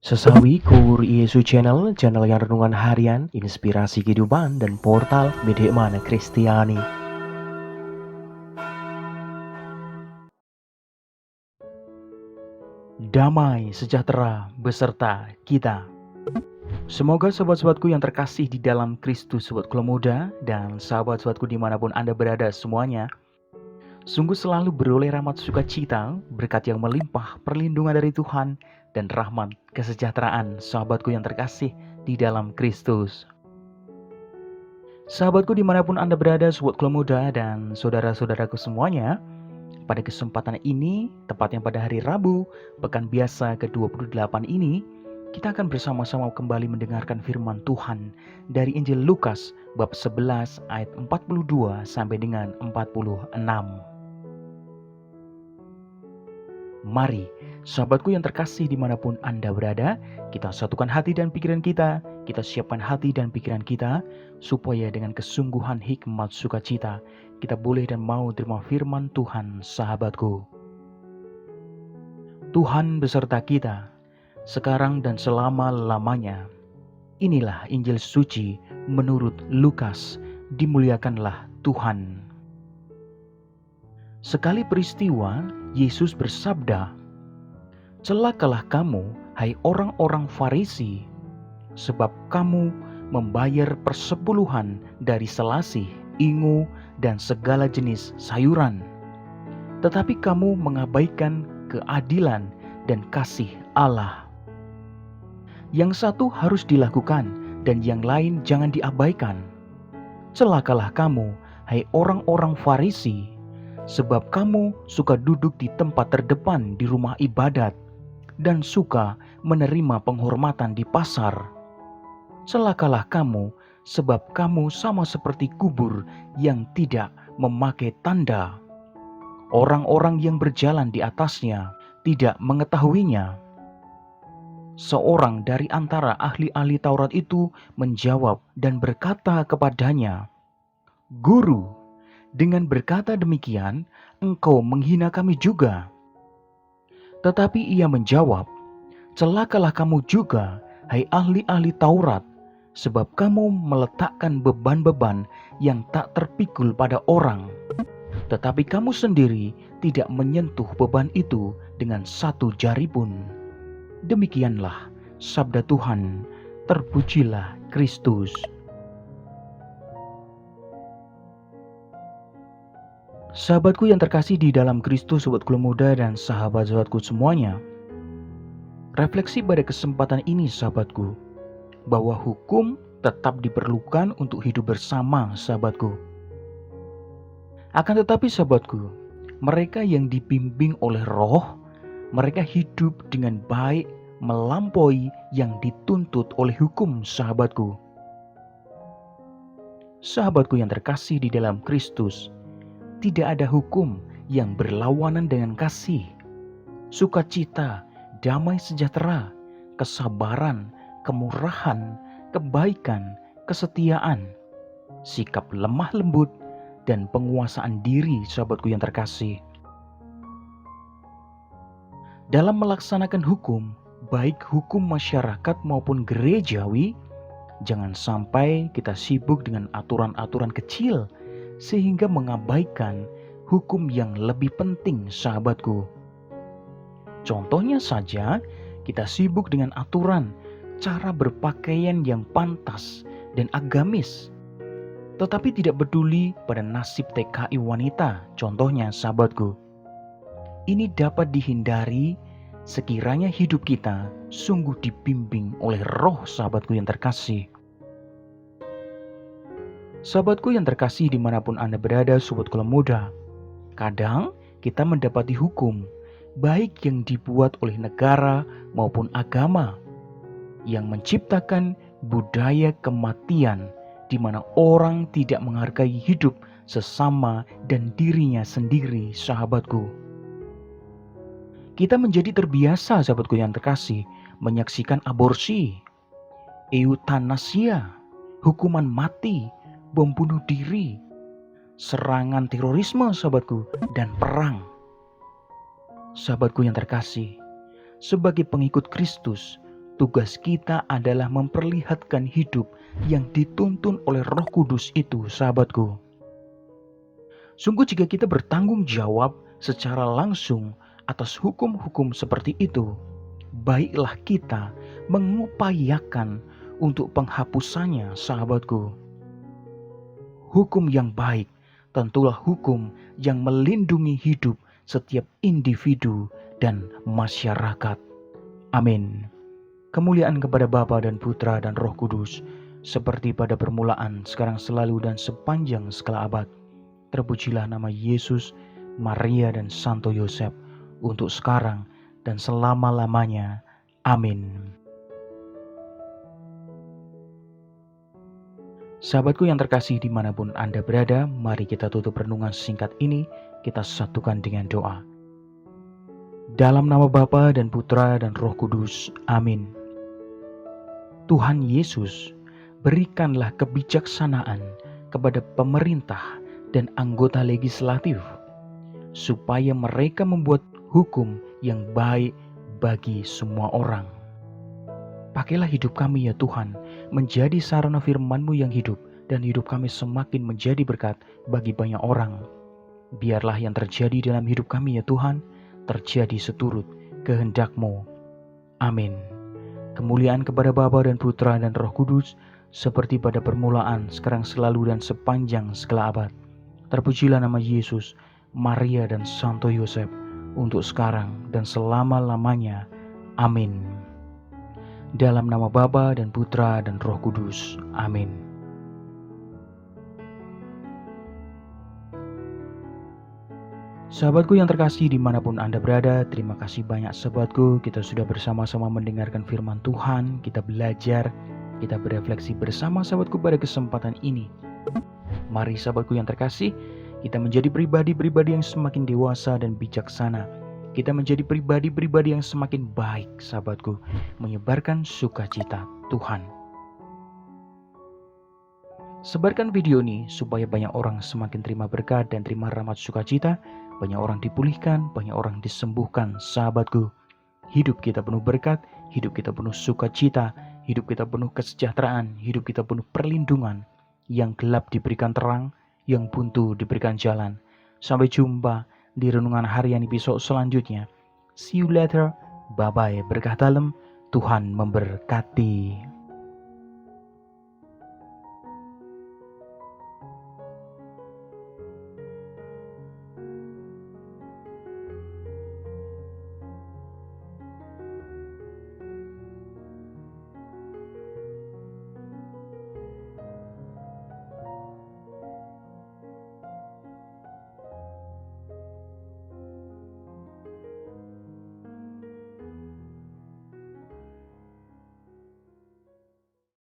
Sesawi Kur Yesu Channel, channel yang renungan harian, inspirasi kehidupan, dan portal Bedekmana Kristiani. Damai sejahtera beserta kita. Semoga sobat-sobatku yang terkasih di dalam Kristus, sobatku muda, dan sahabat-sahabatku dimanapun Anda berada semuanya, sungguh selalu beroleh rahmat sukacita, berkat yang melimpah, perlindungan dari Tuhan, dan rahmat kesejahteraan sahabatku yang terkasih di dalam Kristus. Sahabatku dimanapun Anda berada, sobatku muda, dan saudara-saudaraku semuanya, pada kesempatan ini, tepatnya pada hari Rabu, pekan biasa ke-28 ini, kita akan bersama-sama kembali mendengarkan firman Tuhan dari Injil Lukas bab 11 ayat 42 sampai dengan 46. Mari, sahabatku yang terkasih dimanapun Anda berada, kita satukan hati dan pikiran kita siapkan hati dan pikiran kita, supaya dengan kesungguhan hikmat sukacita, kita boleh dan mau terima firman Tuhan, sahabatku. Tuhan beserta kita, sekarang dan selama-lamanya. Inilah Injil suci menurut Lukas, dimuliakanlah Tuhan. Sekali peristiwa, Yesus bersabda, "Celakalah kamu, hai orang-orang Farisi, sebab kamu membayar persepuluhan dari selasih, ingu, dan segala jenis sayuran. Tetapi kamu mengabaikan keadilan dan kasih Allah. Yang satu harus dilakukan, dan yang lain jangan diabaikan. Celakalah kamu, hai orang-orang Farisi, sebab kamu suka duduk di tempat terdepan di rumah ibadat, dan suka menerima penghormatan di pasar. Celakalah kamu, sebab kamu sama seperti kubur yang tidak memakai tanda. Orang-orang yang berjalan di atasnya tidak mengetahuinya." Seorang dari antara ahli-ahli Taurat itu menjawab dan berkata kepadanya, "Guru, dengan berkata demikian, engkau menghina kami juga." Tetapi ia menjawab, "Celakalah kamu juga, hai ahli-ahli Taurat, sebab kamu meletakkan beban-beban yang tak terpikul pada orang, tetapi kamu sendiri tidak menyentuh beban itu dengan satu jari pun." Demikianlah sabda Tuhan, terpujilah Kristus. Sahabatku yang terkasih di dalam Kristus, sobatku muda, dan sahabat-sahabatku semuanya, refleksi pada kesempatan ini sahabatku, bahwa hukum tetap diperlukan untuk hidup bersama sahabatku. Akan tetapi sahabatku, mereka yang dibimbing oleh Roh, mereka hidup dengan baik melampaui yang dituntut oleh hukum sahabatku. Sahabatku yang terkasih di dalam Kristus, tidak ada hukum yang berlawanan dengan kasih, sukacita, damai sejahtera, kesabaran, kemurahan, kebaikan, kesetiaan, sikap lemah lembut, dan penguasaan diri sahabatku yang terkasih. Dalam melaksanakan hukum, baik hukum masyarakat maupun gerejawi, jangan sampai kita sibuk dengan aturan-aturan kecil sehingga mengabaikan hukum yang lebih penting sahabatku. Contohnya saja, kita sibuk dengan aturan cara berpakaian yang pantas dan agamis, tetapi tidak peduli pada nasib TKI wanita, contohnya sahabatku. Ini dapat dihindari sekiranya hidup kita sungguh dibimbing oleh Roh sahabatku yang terkasih. Sahabatku yang terkasih dimanapun Anda berada, sobatku muda, kadang kita mendapati hukum, baik yang dibuat oleh negara maupun agama, yang menciptakan budaya kematian di mana orang tidak menghargai hidup sesama dan dirinya sendiri sahabatku. Kita menjadi terbiasa sahabatku yang terkasih menyaksikan aborsi, eutanasia, hukuman mati, bom bunuh diri, serangan terorisme sahabatku, dan perang. Sahabatku yang terkasih, sebagai pengikut Kristus, Tugas kita adalah memperlihatkan hidup yang dituntun oleh Roh Kudus itu, sahabatku. Sungguh jika kita bertanggung jawab secara langsung atas hukum-hukum seperti itu, baiklah kita mengupayakan untuk penghapusannya, sahabatku. Hukum yang baik tentulah hukum yang melindungi hidup setiap individu dan masyarakat. Amin. Kemuliaan kepada Bapa dan Putra dan Roh Kudus, seperti pada permulaan, sekarang, selalu, dan sepanjang segala abad. Terpujilah nama Yesus, Maria, dan Santo Yosef, untuk sekarang dan selama-lamanya. Amin. Sahabatku yang terkasih, dimanapun Anda berada, mari kita tutup renungan singkat ini, kita satukan dengan doa. Dalam nama Bapa dan Putra dan Roh Kudus. Amin. Tuhan Yesus, berikanlah kebijaksanaan kepada pemerintah dan anggota legislatif, supaya mereka membuat hukum yang baik bagi semua orang. Pakailah hidup kami ya Tuhan, menjadi sarana firman-Mu yang hidup, dan hidup kami semakin menjadi berkat bagi banyak orang. Biarlah yang terjadi dalam hidup kami ya Tuhan, terjadi seturut kehendak-Mu. Amin. Kemuliaan kepada Bapa dan Putra dan Roh Kudus, seperti pada permulaan, sekarang, selalu, dan sepanjang segala abad. Terpujilah nama Yesus, Maria, dan Santo Yosef, untuk sekarang dan selama-lamanya. Amin. Dalam nama Bapa dan Putra dan Roh Kudus. Amin. Sahabatku yang terkasih, dimanapun Anda berada, terima kasih banyak sahabatku. Kita sudah bersama-sama mendengarkan firman Tuhan, kita belajar, kita berefleksi bersama sahabatku pada kesempatan ini. Mari sahabatku yang terkasih, kita menjadi pribadi-pribadi yang semakin dewasa dan bijaksana. Kita menjadi pribadi-pribadi yang semakin baik sahabatku, menyebarkan sukacita Tuhan. Sebarkan video ini supaya banyak orang semakin terima berkat dan terima rahmat sukacita. Banyak orang dipulihkan, banyak orang disembuhkan sahabatku. Hidup kita penuh berkat, hidup kita penuh sukacita, hidup kita penuh kesejahteraan, hidup kita penuh perlindungan. Yang gelap diberikan terang, yang buntu diberikan jalan. Sampai jumpa di renungan harian episode selanjutnya. See you later. Bye-bye. Berkah dalam. Tuhan memberkati.